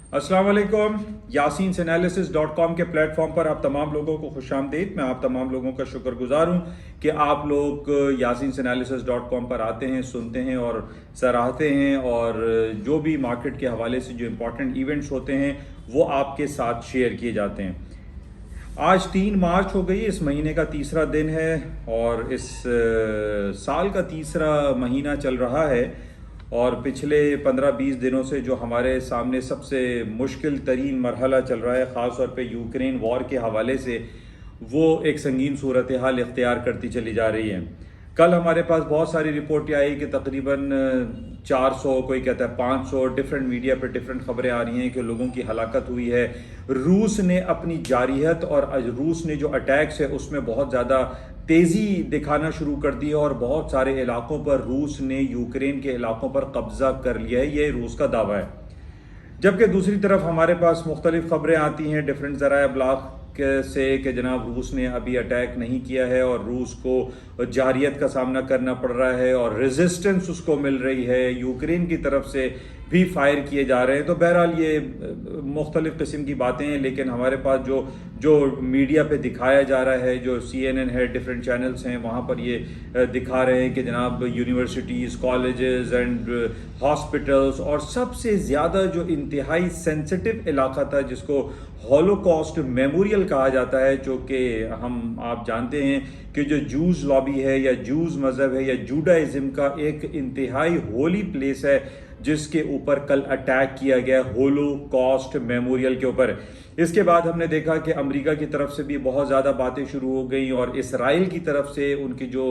अस्सलाम वालेकुम। yasinanalysis.com के प्लेटफॉर्म पर आप तमाम लोगों को खुशामदीद। मैं आप तमाम लोगों का शुक्रगुजार हूँ कि आप लोग yasinanalysis.com पर आते हैं, सुनते हैं और सराहते हैं, और जो भी मार्केट के हवाले से जो इम्पोर्टेंट इवेंट्स होते हैं वो आपके साथ शेयर किए जाते हैं। आज 3 मार्च हो गई, इस महीने का तीसरा दिन है और इस साल का तीसरा महीना चल रहा है। और पिछले 15-20 दिनों से जो हमारे सामने सबसे मुश्किल तरीन मरहला चल रहा है, ख़ास तौर पे यूक्रेन वॉर के हवाले से, वो एक संगीन सूरत हाल इख्तियार करती चली जा रही है। कल हमारे पास बहुत सारी रिपोर्टें आई कि तकरीबन 400, कोई कहता है 500, डिफरेंट मीडिया पर डिफरेंट खबरें आ रही हैं कि लोगों की हलाकत हुई है। रूस ने अपनी जारियत और रूस ने जो अटैक्स है उसमें बहुत ज़्यादा तेज़ी दिखाना शुरू कर दी है और बहुत सारे इलाकों पर रूस ने यूक्रेन के इलाकों पर कब्जा कर लिया है, ये रूस का दावा है। जबकि दूसरी तरफ हमारे पास मुख्तलिफ खबरें आती हैं डिफरेंट ज़राए अबलाग से कि जनाब रूस ने अभी अटैक नहीं किया है और रूस को जारियत का सामना करना पड़ रहा है और रेजिस्टेंस उसको मिल रही है, यूक्रेन की तरफ से भी फायर किए जा रहे हैं। तो बहरहाल ये मुख्तलिफ किस्म की बातें हैं, लेकिन हमारे पास जो जो मीडिया पे दिखाया जा रहा है, जो CNN है, डिफरेंट चैनल्स हैं, वहाँ पर ये दिखा रहे हैं कि जनाब यूनिवर्सिटीज़, कॉलेजेस एंड हॉस्पिटल्स, और सबसे ज़्यादा जो इंतहाई सेंसिटिव इलाका था जिसको हॉलोकॉस्ट मेमोरियल कहा जाता है, जो कि आप जानते हैं कि जो जूज लॉबी है या जूज मज़हब है या जूडाइज़म का एक इंतहाई होली प्लेस है जिसके ऊपर कल अटैक किया गया, होलोकॉस्ट मेमोरियल के ऊपर। इसके बाद हमने देखा कि अमेरिका की तरफ से भी बहुत ज़्यादा बातें शुरू हो गई और इसराइल की तरफ से उनकी जो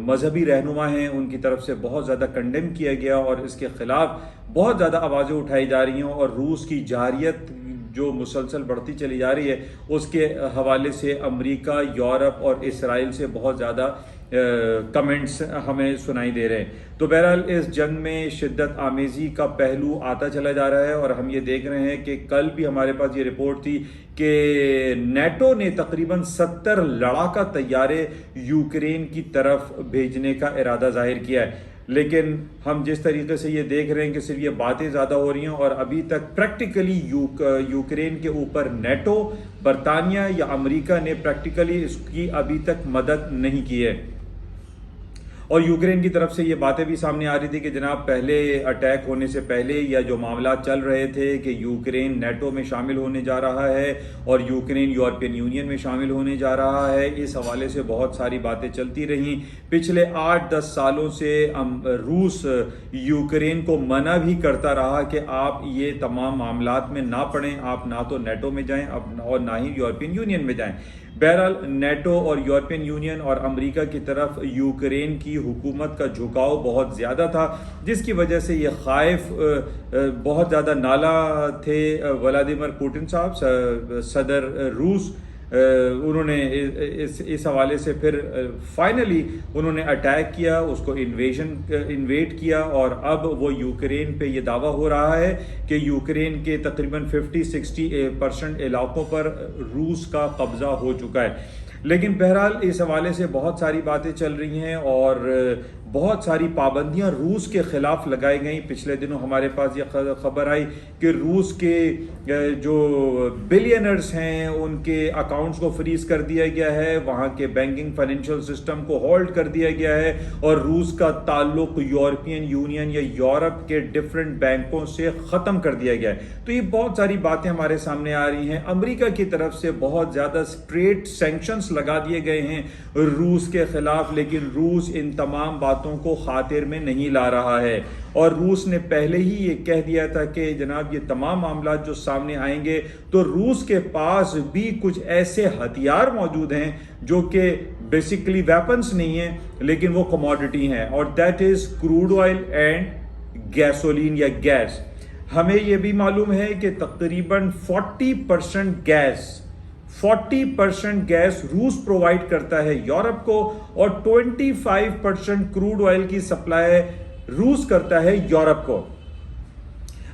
मजहबी रहनुमा हैं उनकी तरफ से बहुत ज़्यादा कंडेम किया गया और इसके ख़िलाफ़ बहुत ज़्यादा आवाज़ें उठाई जा रही हैं। और रूस की जारियत जो मुसलसल बढ़ती चली जा रही है उसके हवाले से अमेरिका, यूरोप और इसराइल से बहुत ज़्यादा कमेंट्स हमें सुनाई दे रहे हैं। तो बहरहाल इस जंग में शिद्दत आमेज़ी का पहलू आता चला जा रहा है और हम ये देख रहे हैं कि कल भी हमारे पास ये रिपोर्ट थी कि नेटो ने तकरीबन 70 लड़ाका तैयारे यूक्रेन की तरफ भेजने का इरादा जाहिर किया है। लेकिन हम जिस तरीके से ये देख रहे हैं कि सिर्फ ये बातें ज़्यादा हो रही हैं और अभी तक प्रैक्टिकली यूक्रेन के ऊपर नेटो, बरतानिया या अमेरिका ने प्रैक्टिकली इसकी अभी तक मदद नहीं की है। और यूक्रेन की तरफ से ये बातें भी सामने आ रही थी कि जनाब पहले अटैक होने से पहले या जो मामला चल रहे थे कि यूक्रेन नेटो में शामिल होने जा रहा है और यूक्रेन यूरोपियन यूनियन में शामिल होने जा रहा है, इस हवाले से बहुत सारी बातें चलती रहीं। पिछले 8-10 सालों से रूस यूक्रेन को मना भी करता रहा कि आप ये तमाम मामलात में ना पड़ें, आप ना तो नेटो में जाएं और ना ही यूरोपियन यूनियन में जाएं। बहरहाल नेटो और यूरोपियन यूनियन और अमेरिका की तरफ यूक्रेन की हुकूमत का झुकाव बहुत ज़्यादा था, जिसकी वजह से ये खाइफ बहुत ज़्यादा नाला थे व्लादिमीर पुतिन साहब, सदर रूस। उन्होंने इस हवाले से फिर फाइनली उन्होंने अटैक किया, उसको इन्वेट किया और अब वो यूक्रेन पे ये दावा हो रहा है कि यूक्रेन के तकरीबन 50-60% इलाकों पर रूस का कब्जा हो चुका है। लेकिन बहरहाल इस हवाले से बहुत सारी बातें चल रही हैं और बहुत सारी पाबंदियां रूस के ख़िलाफ़ लगाई गई। पिछले दिनों हमारे पास ये खबर आई कि रूस के जो बिलियनर्स हैं उनके अकाउंट्स को फ्रीज़ कर दिया गया है, वहाँ के बैंकिंग फाइनेंशियल सिस्टम को होल्ड कर दिया गया है और रूस का ताल्लुक यूरोपियन यूनियन या यूरोप के डिफरेंट बैंकों से ख़त्म कर दिया गया है। तो ये बहुत सारी बातें हमारे सामने आ रही हैं। अमेरिका की तरफ से बहुत ज़्यादा स्ट्रेट सैंक्शंस लगा दिए गए हैं रूस के ख़िलाफ़, लेकिन रूस इन तमाम बातों को खातिर में नहीं ला रहा है और रूस ने पहले ही ये कह दिया था कि जनाब ये तमाम मामला जो सामने आएंगे तो रूस के पास भी कुछ ऐसे हथियार मौजूद हैं जो कि बेसिकली वेपन्स नहीं हैं लेकिन वो कमोडिटी हैं, और that is crude oil and gasoline या गैस। हमें यह भी मालूम है कि तकरीबन 40% गैस रूस प्रोवाइड करता है यूरोप को और 25% क्रूड ऑयल की सप्लाई रूस करता है यूरोप को।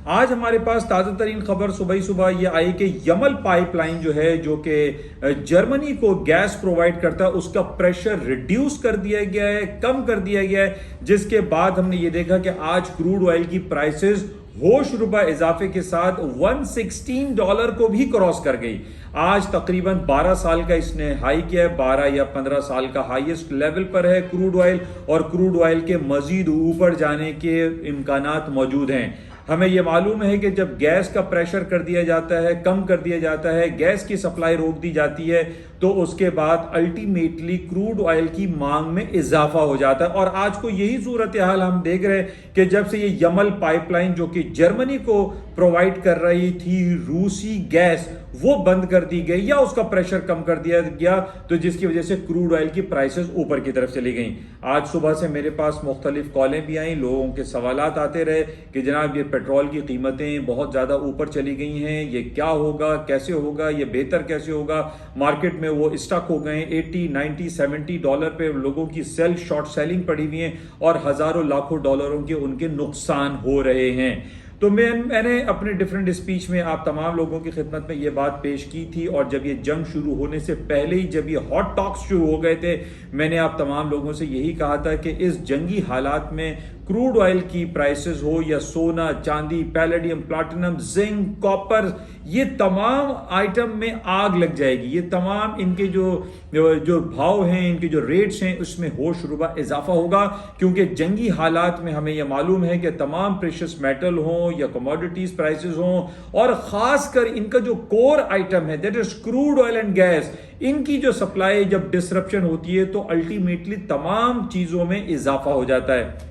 आज हमारे पास ताज़ा तरीन खबर सुबह ये आई कि यमल पाइपलाइन जो है, जो कि जर्मनी को गैस प्रोवाइड करता है, उसका प्रेशर रिड्यूस कर दिया गया है, कम कर दिया गया है, जिसके बाद हमने ये देखा कि आज क्रूड ऑयल की प्राइसेस होश रुपए इजाफे के साथ $116 को भी क्रॉस कर गई। आज तकरीबन 12 साल का इसने हाई किया है, 12 या 15 साल का हाईएस्ट लेवल पर है क्रूड ऑयल, और क्रूड ऑयल के मजीद ऊपर जाने के इम्कानात मौजूद हैं। हमें यह मालूम है कि जब गैस का प्रेशर कर दिया जाता है, कम कर दिया जाता है, गैस की सप्लाई रोक दी जाती है, तो उसके बाद अल्टीमेटली क्रूड ऑयल की मांग में इजाफा हो जाता है। और आज को यही सूरत हाल हम देख रहे हैं कि जब से ये यमल पाइपलाइन जो कि जर्मनी को प्रोवाइड कर रही थी रूसी गैस, वो बंद कर दी गई या उसका प्रेशर कम कर दिया गया, तो जिसकी वजह से क्रूड ऑयल की प्राइसेस ऊपर की तरफ चली गई। आज सुबह से मेरे पास मुख्तलिफ कॉलें भी आई, लोगों के सवालात आते रहे कि जनाब ये पेट्रोल की कीमतें बहुत ज़्यादा ऊपर चली गई हैं, ये क्या होगा, कैसे होगा, ये बेहतर कैसे होगा। मार्केट में वो स्टक हो गए, 80, 90, $70 पे लोगों की शॉर्ट सेलिंग पड़ी हुई है और हज़ारों लाखों डॉलरों के उनके नुकसान हो रहे हैं। तो मैंने अपने डिफरेंट स्पीच में आप तमाम लोगों की खिदमत में ये बात पेश की थी, और जब ये जंग शुरू होने से पहले ही, जब ये हॉट टॉक्स शुरू हो गए थे, मैंने आप तमाम लोगों से यही कहा था कि इस जंगी हालात में क्रूड ऑयल की प्राइसेस हो या सोना, चांदी, पैलेडियम, प्लैटिनम, जिंक, कॉपर, ये तमाम आइटम में आग लग जाएगी। ये तमाम इनके जो भाव हैं, इनके जो रेट्स हैं, उसमें होश रुबा इजाफा होगा, क्योंकि जंगी हालात में हमें यह मालूम है कि तमाम प्रेशियस मेटल हों या कमोडिटीज प्राइसेस हों, और खासकर इनका जो कोर आइटम है that is crude oil and gas, इनकी जो सप्लाई जब डिसरप्शन होती है तो अल्टीमेटली तमाम चीजों में इजाफा हो जाता है।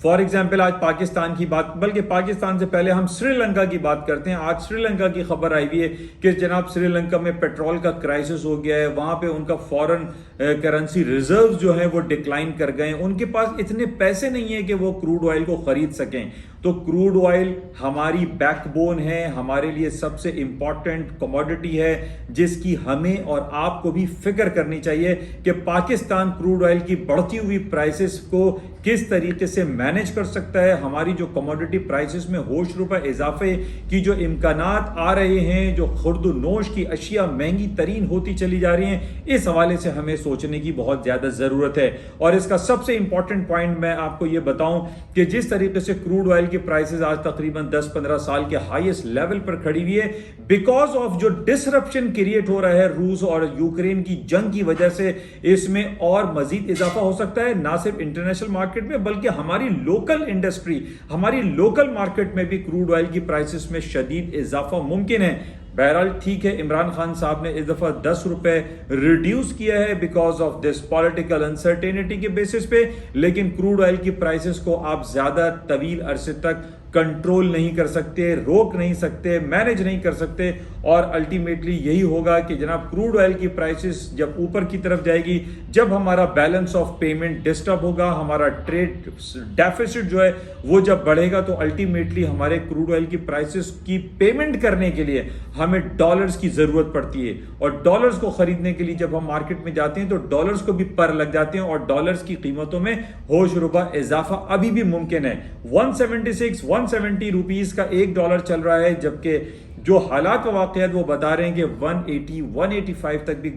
फॉर एग्जाम्पल आज पाकिस्तान की बात, बल्कि पाकिस्तान से पहले हम श्रीलंका की बात करते हैं। आज श्रीलंका की खबर आई हुई है कि जनाब श्रीलंका में पेट्रोल का क्राइसिस हो गया है, वहां पे उनका फॉरेन करेंसी रिजर्व जो है वो डिक्लाइन कर गए, उनके पास इतने पैसे नहीं है कि वो क्रूड ऑयल को खरीद सकें। तो क्रूड ऑयल हमारी बैकबोन है, हमारे लिए सबसे इंपॉर्टेंट कमोडिटी है, जिसकी हमें और आपको भी फिक्र करनी चाहिए कि पाकिस्तान क्रूड ऑयल की बढ़ती हुई प्राइसेस को किस तरीके से मैनेज कर सकता है। हमारी जो कमोडिटी प्राइसेस में होश रुपए इजाफे की जो इम्कानात आ रहे हैं, जो खुर्द नोश की अशिया महंगी तरीन होती चली जा रही हैं, इस हवाले से हमें सोचने की बहुत ज्यादा जरूरत है। और इसका सबसे इंपॉर्टेंट पॉइंट मैं आपको यह बताऊं कि जिस तरीके से क्रूड ऑयल की प्राइसेस आज तकरीबन 10-15 साल के हाईएस्ट लेवल पर खड़ी हुई है, बिकॉज ऑफ जो डिसरप्शन क्रिएट हो रहा है रूस और यूक्रेन की जंग की वजह से, इसमें और मजीद इजाफा हो सकता है, ना सिर्फ इंटरनेशनल मार्केट में बल्कि हमारी लोकल इंडस्ट्री, हमारी लोकल मार्केट में भी क्रूड ऑयल की प्राइसेस में शदीद इजाफा मुमकिन है। बहरहाल ठीक है, इमरान खान साहब ने इस दफा $10 रिड्यूस किया है because of this political uncertainty के बेसिस पे, लेकिन क्रूड ऑयल की प्राइसेस को आप ज्यादा तवील अरसे तक कंट्रोल नहीं कर सकते, रोक नहीं सकते, मैनेज नहीं कर सकते, और अल्टीमेटली यही होगा कि जनाब क्रूड ऑयल की प्राइसेस जब ऊपर की तरफ जाएगी, जब हमारा बैलेंस ऑफ पेमेंट डिस्टर्ब होगा, हमारा ट्रेड डेफिसिट जो है वो जब बढ़ेगा, तो अल्टीमेटली हमारे क्रूड ऑयल की प्राइसेस की पेमेंट करने के लिए हमें डॉलर्स की जरूरत पड़ती है, और डॉलर्स को खरीदने के लिए जब हम मार्केट में जाते हैं तो डॉलर्स को भी पर लग जाते हैं, और डॉलर्स की कीमतों में होश रुबा इजाफा अभी भी मुमकिन है। 170 रुपीस का $1 चल रहा है, जबकि जो हालात व वाक़यात वो बता रहे हैं कि 180-185 तक भी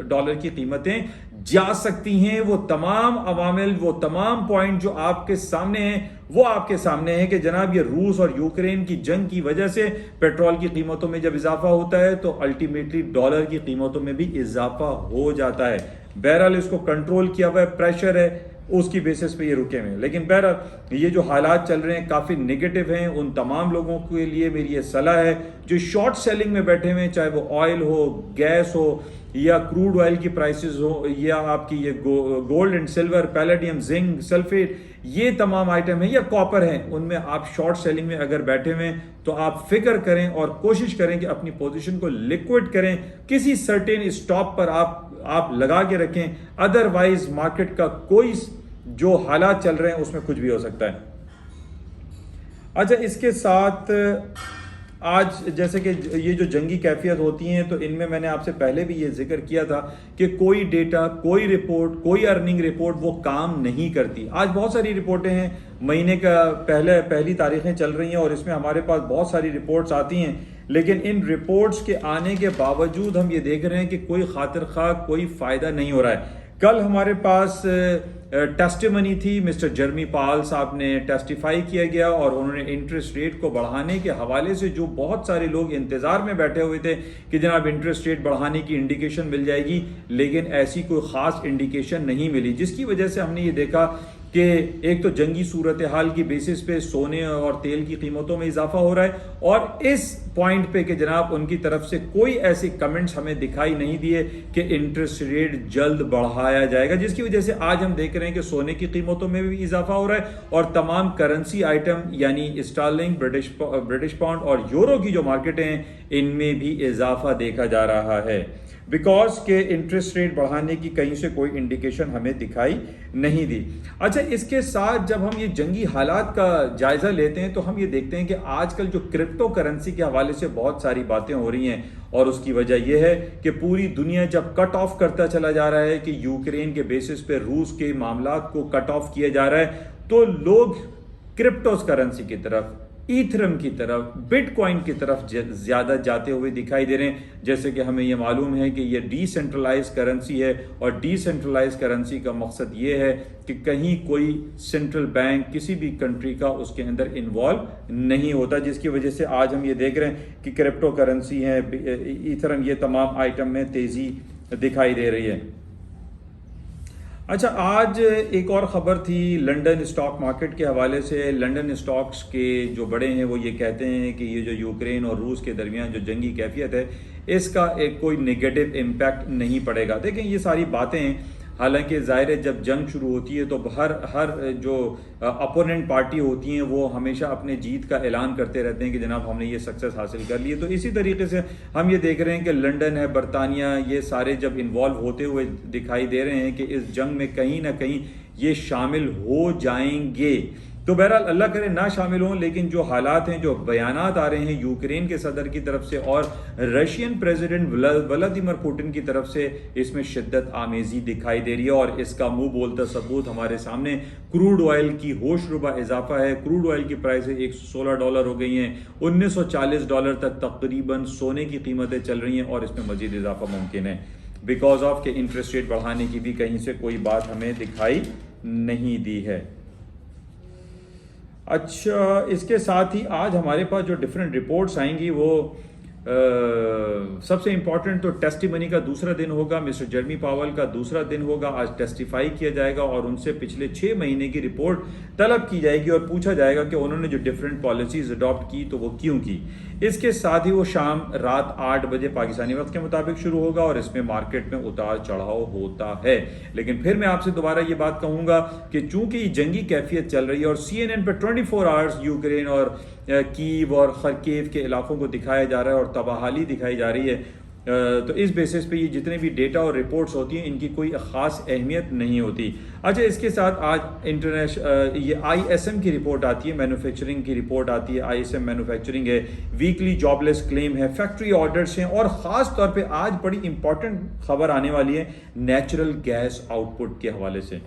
डॉलर की कीमतें जा सकती हैं। वो तमाम अवामिल, वो तमाम पॉइंट जो आपके सामने हैं, वो आपके सामने है कि जनाब ये रूस और यूक्रेन की जंग की वजह से पेट्रोल की कीमतों में जब इजाफा होता है तो अल्टीमेटली डॉलर की कीमतों में भी इजाफा हो जाता है। बहरहाल इसको कंट्रोल किया हुआ है, प्रेशर है, उसकी बेसिस पे ये रुके हुए हैं। लेकिन बहरहाल ये जो हालात चल रहे हैं काफ़ी नेगेटिव हैं। उन तमाम लोगों के लिए मेरी ये सलाह है जो शॉर्ट सेलिंग में बैठे हुए हैं, चाहे वो ऑयल हो, गैस हो, या क्रूड ऑयल की प्राइसेस हो, या आपकी ये gold and silver, palladium, zinc, sulphate, ये तमाम आइटम है, या कॉपर है, उनमें आप शॉर्ट सेलिंग में अगर बैठे हुए हैं तो आप फिक्र करें और कोशिश करें कि अपनी पोजीशन को लिक्विड करें, किसी सर्टेन स्टॉप पर आप लगा के रखें। अदरवाइज मार्केट का कोई जो हालात चल रहे हैं उसमें कुछ भी हो सकता है। अच्छा, इसके साथ आज जैसे कि ये जो जंगी कैफियत होती हैं, तो इनमें मैंने आपसे पहले भी ये जिक्र किया था कि कोई डेटा, कोई रिपोर्ट, कोई अर्निंग रिपोर्ट वो काम नहीं करती। आज बहुत सारी रिपोर्टें हैं, महीने का पहली तारीखें चल रही हैं और इसमें हमारे पास बहुत सारी रिपोर्ट्स आती हैं, लेकिन इन रिपोर्ट्स के आने के बावजूद हम ये देख रहे हैं कि कोई खातिर खा कोई फ़ायदा नहीं हो रहा है। कल हमारे पास टेस्टिमनी थी, मिस्टर जर्मी पाल साहब ने टेस्टिफाई किया गया और उन्होंने इंटरेस्ट रेट को बढ़ाने के हवाले से जो बहुत सारे लोग इंतज़ार में बैठे हुए थे कि जनाब इंटरेस्ट रेट बढ़ाने की इंडिकेशन मिल जाएगी, लेकिन ऐसी कोई ख़ास इंडिकेशन नहीं मिली, जिसकी वजह से हमने ये देखा कि एक तो जंगी सूरत हाल की बेसिस पे सोने और तेल की कीमतों में इजाफा हो रहा है और इस पॉइंट पे कि जनाब उनकी तरफ से कोई ऐसे कमेंट्स हमें दिखाई नहीं दिए कि इंटरेस्ट रेट जल्द बढ़ाया जाएगा, जिसकी वजह से आज हम देख रहे हैं कि सोने की कीमतों में भी इजाफा हो रहा है और तमाम करेंसी आइटम यानी स्टर्लिंग, ब्रिटिश पाउंड और यूरो की जो मार्केटें हैं इनमें भी इजाफा देखा जा रहा है, बिकॉज के इंटरेस्ट रेट बढ़ाने की कहीं से कोई इंडिकेशन हमें दिखाई नहीं दी। अच्छा, इसके साथ जब हम ये जंगी हालात का जायजा लेते हैं तो हम ये देखते हैं कि आजकल जो क्रिप्टो करेंसी के हवाले से बहुत सारी बातें हो रही हैं और उसकी वजह यह है कि पूरी दुनिया जब कट ऑफ करता चला जा रहा है कि यूक्रेन के बेसिस पे रूस के मामलात को कट ऑफ किया जा रहा है, तो लोग क्रिप्टोस करेंसी की तरफ, ईथरम की तरफ, बिटकॉइन की तरफ ज्यादा जाते हुए दिखाई दे रहे हैं। जैसे कि हमें यह मालूम है कि यह डिसेंट्रलाइज करेंसी है और डिसेंट्रलाइज करेंसी का मकसद यह है कि कहीं कोई सेंट्रल बैंक किसी भी कंट्री का उसके अंदर इन्वॉल्व नहीं होता, जिसकी वजह से आज हम ये देख रहे हैं कि क्रिप्टो करेंसी है, ईथरम, ये तमाम आइटम में तेजी दिखाई दे रही है। अच्छा, आज एक और ख़बर थी लंदन स्टॉक मार्केट के हवाले से। लंदन स्टॉक्स के जो बड़े हैं वो ये कहते हैं कि ये जो यूक्रेन और रूस के दरमियान जो जंगी कैफियत है इसका एक कोई नेगेटिव इम्पैक्ट नहीं पड़ेगा। देखें, ये सारी बातें, हालांकि ज़ाहिर है जब जंग शुरू होती है तो हर जो अपोनेंट पार्टी होती हैं वो हमेशा अपने जीत का ऐलान करते रहते हैं कि जनाब हमने ये सक्सेस हासिल कर ली है। तो इसी तरीके से हम ये देख रहे हैं कि लंदन है, बरतानिया, ये सारे जब इन्वॉल्व होते हुए दिखाई दे रहे हैं कि इस जंग में कहीं ना कहीं ये शामिल हो जाएंगे। तो बहरहाल अल्लाह करे ना शामिल हों, लेकिन जो हालात हैं, जो बयानात आ रहे हैं यूक्रेन के सदर की तरफ से और रशियन प्रेसिडेंट व्लादिमीर पुतिन की तरफ से, इसमें शिद्दत आमेजी दिखाई दे रही है और इसका मुंह बोलता सबूत हमारे सामने क्रूड ऑयल की होशरुबा इजाफा है। क्रूड ऑयल की प्राइस $116 हो गई हैं, $1940 तक तकरीबन सोने की कीमतें चल रही हैं और इसमें मजीद इजाफा मुमकिन है बिकॉज ऑफ के इंटरेस्ट रेट बढ़ाने की भी कहीं से कोई बात हमें दिखाई नहीं दी है। अच्छा, इसके साथ ही आज हमारे पास जो डिफरेंट रिपोर्ट्स आएंगी वो सबसे इंपॉर्टेंट तो टेस्टिमनी का दूसरा दिन होगा, मिस्टर जर्मी पावल का दूसरा दिन होगा। आज टेस्टिफाई किया जाएगा और उनसे पिछले 6 महीने की रिपोर्ट तलब की जाएगी और पूछा जाएगा कि उन्होंने जो डिफरेंट पॉलिसीज अडॉप्ट की तो वो क्यों की। इसके साथ ही वो शाम रात 8 बजे पाकिस्तानी वक्त के मुताबिक शुरू होगा और इसमें मार्केट में उतार चढ़ाव होता है। लेकिन फिर मैं आपसे दोबारा ये बात कहूंगा कि चूंकि जंगी कैफियत चल रही है और CNN पे 24 आवर्स यूक्रेन और कीव और खरकीव के इलाकों को दिखाया जा रहा है और तबाहाली दिखाई जा रही है, तो इस बेसिस पे ये जितने भी डेटा और रिपोर्ट्स होती हैं इनकी कोई ख़ास अहमियत नहीं होती। अच्छा, इसके साथ आज इंटरनेशनल ये ISM की रिपोर्ट आती है, मैन्युफैक्चरिंग की रिपोर्ट आती है। ISM मैन्युफैक्चरिंग है, वीकली जॉबलेस क्लेम है, फैक्ट्री ऑर्डर्स हैं और ख़ास तौर पे आज बड़ी इंपॉर्टेंट खबर आने वाली है नेचुरल गैस आउटपुट के हवाले से।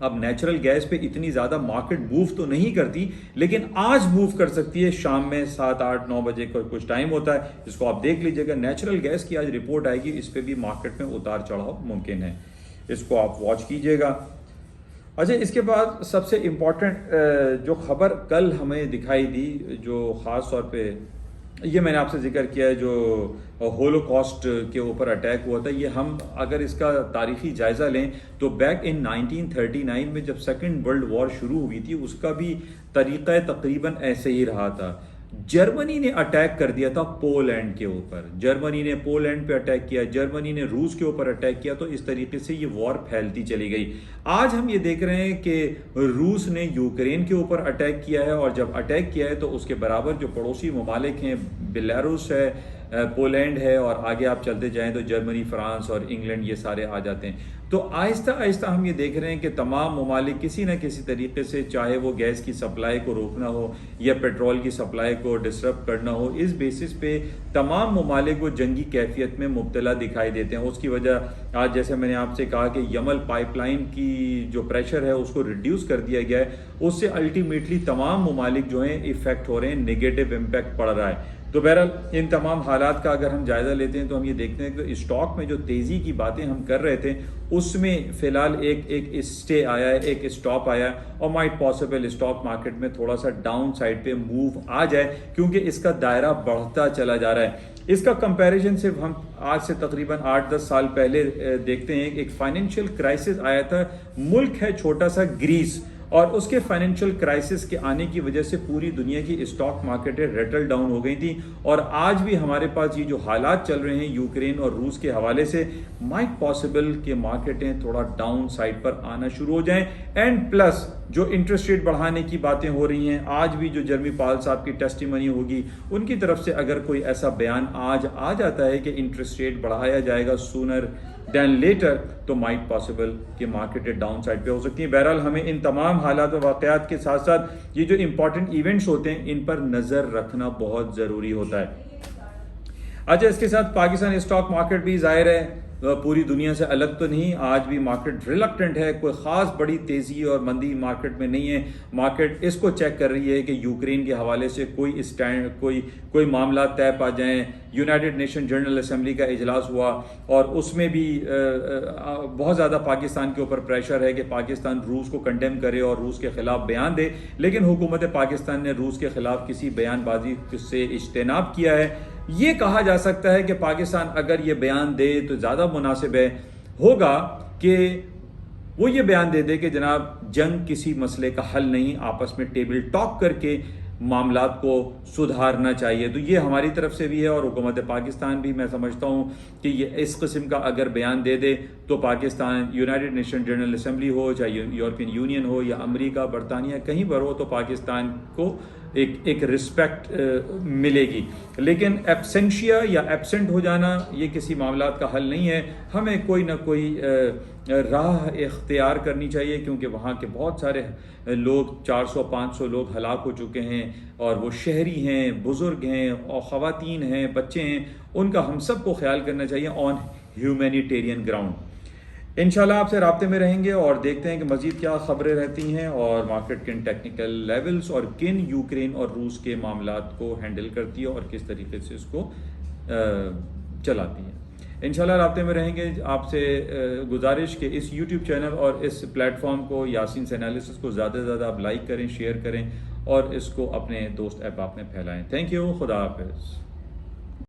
अब नेचुरल गैस पे इतनी ज़्यादा मार्केट मूव तो नहीं करती, लेकिन आज मूव कर सकती है। शाम में 7, 8, 9 बजे का कुछ टाइम होता है, इसको आप देख लीजिएगा। नेचुरल गैस की आज रिपोर्ट आएगी, इस पे भी मार्केट में उतार चढ़ाव मुमकिन है, इसको आप वॉच कीजिएगा। अच्छा, इसके बाद सबसे इम्पॉर्टेंट जो खबर कल हमें दिखाई दी, जो ख़ास तौर पे ये मैंने आपसे जिक्र किया है, जो होलोकॉस्ट के ऊपर अटैक हुआ था, ये हम अगर इसका तारीखी जायज़ा लें तो बैक इन 1939 में जब सेकेंड वर्ल्ड वॉर शुरू हुई थी उसका भी तरीक़ा तकरीबन ऐसे ही रहा था। जर्मनी ने अटैक कर दिया था पोलैंड के ऊपर, जर्मनी ने पोलैंड पे अटैक किया, जर्मनी ने रूस के ऊपर अटैक किया, तो इस तरीके से ये वॉर फैलती चली गई। आज हम ये देख रहे हैं कि रूस ने यूक्रेन के ऊपर अटैक किया है और जब अटैक किया है तो उसके बराबर जो पड़ोसी ममालिक हैं, बेलारूस है, पोलैंड है और आगे आप चलते जाएं तो जर्मनी, फ्रांस और इंग्लैंड, ये सारे आ जाते हैं। तो आहिस्ता आहिस्ता हम ये देख रहे हैं कि तमाम ममालिक किसी न किसी तरीके से, चाहे वो गैस की सप्लाई को रोकना हो या पेट्रोल की सप्लाई को डिसरप्ट करना हो, इस बेसिस पे तमाम ममालिक वो जंगी कैफियत में मुब्तला दिखाई देते हैं। उसकी वजह आज जैसे मैंने आपसे कहा कि यमल पाइपलाइन की जो प्रेशर है उसको रिड्यूस कर दिया गया है, उससे अल्टीमेटली तमाम ममालिक जो हैं इफेक्ट हो रहे हैं, नेगेटिव इम्पैक्ट पड़ रहा है। तो बहरहाल इन तमाम हालात का अगर हम जायज़ा लेते हैं तो हम ये देखते हैं कि स्टॉक में जो तेज़ी की बातें हम कर रहे थे उसमें फ़िलहाल एक स्टे आया है, एक स्टॉप आया है और माइट पॉसिबल स्टॉक मार्केट में थोड़ा सा डाउन साइड पे मूव आ जाए क्योंकि इसका दायरा बढ़ता चला जा रहा है। इसका कंपैरिजन सिर्फ हम आज से तकरीबन 8-10 साल पहले देखते हैं। एक फाइनेंशियल क्राइसिस आया था, मुल्क है छोटा सा ग्रीस, और उसके फाइनेंशियल क्राइसिस के आने की वजह से पूरी दुनिया की स्टॉक मार्केटें रेटल डाउन हो गई थी। और आज भी हमारे पास ये जो हालात चल रहे हैं यूक्रेन और रूस के हवाले से, माइट पॉसिबल कि मार्केटें थोड़ा डाउन साइड पर आना शुरू हो जाएं। एंड प्लस जो इंटरेस्ट रेट बढ़ाने की बातें हो रही हैं, आज भी जो जर्मी पाल साहब की टेस्टिमनी होगी उनकी तरफ से अगर कोई ऐसा बयान आज आ जाता है कि इंटरेस्ट रेट बढ़ाया जाएगा सूनर देन लेटर, तो माइट पॉसिबल कि मार्केटें डाउन साइड पे हो सकती हैं। बहरहाल हमें इन तमाम हालात और वाक़यात के साथ साथ ये जो इंपॉर्टेंट इवेंट्स होते हैं इन पर नज़र रखना बहुत ज़रूरी होता है। अच्छा, इसके साथ पाकिस्तान स्टॉक मार्केट भी ज़ाहिर है पूरी दुनिया से अलग तो नहीं, आज भी मार्केट रिलक्टेंट है, कोई ख़ास बड़ी तेज़ी और मंदी मार्केट में नहीं है। मार्केट इसको चेक कर रही है कि यूक्रेन के हवाले से कोई मामला तय पा जाएं। यूनाइटेड नेशन जनरल असेंबली का इजलास हुआ और उसमें भी बहुत ज़्यादा पाकिस्तान के ऊपर प्रेशर है कि पाकिस्तान रूस को कंडेम करे और रूस के ख़िलाफ़ बयान दे, लेकिन हुकूमत पाकिस्तान ने रूस के ख़िलाफ़ किसी बयानबाजी से इज्तनाब किया है। ये कहा जा सकता है कि पाकिस्तान अगर ये बयान दे तो ज़्यादा मुनासिब होगा कि वो ये बयान दे कि जनाब जंग किसी मसले का हल नहीं, आपस में टेबल टॉक करके मामलात को सुधारना चाहिए। तो ये हमारी तरफ से भी है और हुकूमत पाकिस्तान भी, मैं समझता हूँ कि ये इस किस्म का अगर बयान दे दे तो Pakistan United nation general assembly हो, चाहे यूरोपियन यूनियन हो या अमेरिका, बरतानिया, कहीं पर हो, तो पाकिस्तान को एक रिस्पेक्ट मिलेगी। लेकिन एब्सेंशिया या एब्सेंट हो जाना ये किसी मामलात का हल नहीं है। हमें कोई ना कोई राह इख्तियार करनी चाहिए क्योंकि वहाँ के बहुत सारे लोग, 400-500 लोग हलाक हो चुके हैं और वो शहरी हैं, बुज़ुर्ग हैं और ख़वातीन हैं, बच्चे हैं, उनका हम सब को ख्याल करना चाहिए ऑन ह्यूमैनिटेरियन ग्राउंड। इंशाल्लाह आपसे राब्ते में रहेंगे और देखते हैं कि मज़ीद क्या ख़बरें रहती हैं और मार्केट किन टेक्निकल लेवल्स और किन यूक्रेन और रूस के मामलात को हैंडल करती है और किस तरीके से इसको चलाती है। इंशाल्लाह राब्ते में रहेंगे। आपसे गुजारिश कि इस यूट्यूब चैनल और इस प्लेटफॉर्म को, यासीन एनालिसिस को ज़्यादा से ज़्यादा आप लाइक करें, शेयर करें और इसको अपने दोस्त अहबाब में फैलाएँ। थैंक यू, खुदा हाफिज़।